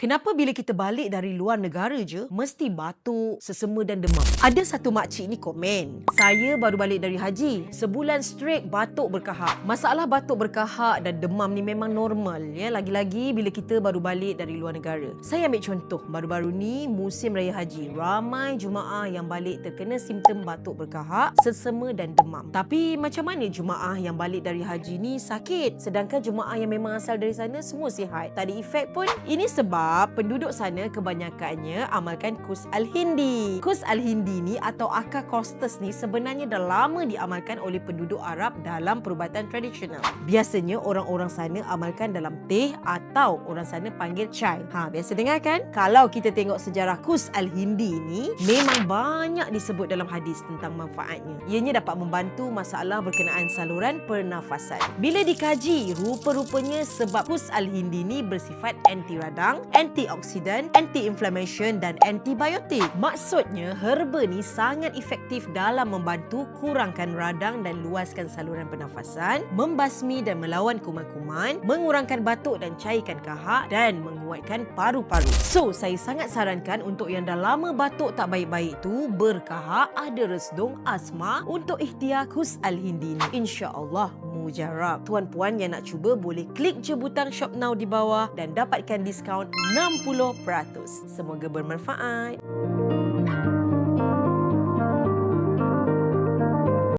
Kenapa bila kita balik dari luar negara je, mesti batuk, sesema dan demam? Ada satu makcik ni komen, saya baru balik dari haji, sebulan straight batuk berkahak. Masalah batuk berkahak dan demam ni memang normal ya, lagi-lagi bila kita baru balik dari luar negara. Saya ambil contoh, baru-baru ni musim raya haji, ramai jemaah yang balik terkena simptom batuk berkahak, sesema dan demam. Tapi macam mana jemaah yang balik dari haji ni sakit, sedangkan jemaah yang memang asal dari sana semua sihat, tak ada efek pun? Ini sebab penduduk sana kebanyakannya amalkan Qus Al-Hindi. Qus Al-Hindi ni atau Aqqa Costus ni sebenarnya dah lama diamalkan oleh penduduk Arab dalam perubatan tradisional. Biasanya orang-orang sana amalkan dalam teh atau orang sana panggil chai. Biasa dengar kan? Kalau kita tengok sejarah Qus Al-Hindi ni, memang banyak disebut dalam hadis tentang manfaatnya. Ianya dapat membantu masalah berkenaan saluran pernafasan. Bila dikaji, rupa-rupanya sebab Qus Al-Hindi ni bersifat anti radang, antioksidan, anti-inflammation dan antibiotik. Maksudnya, herba ni sangat efektif dalam membantu kurangkan radang dan luaskan saluran pernafasan, membasmi dan melawan kuman-kuman, mengurangkan batuk dan cairkan kahak dan menguatkan paru-paru. So, saya sangat sarankan untuk yang dah lama batuk tak baik-baik tu, berkahak, ada resdung, asma, untuk ikhtiar Qus Al-Hindi ni. InsyaAllah mujarab. Tuan-puan yang nak cuba boleh klik je butang shop now di bawah dan dapatkan diskaun 60%. Semoga bermanfaat.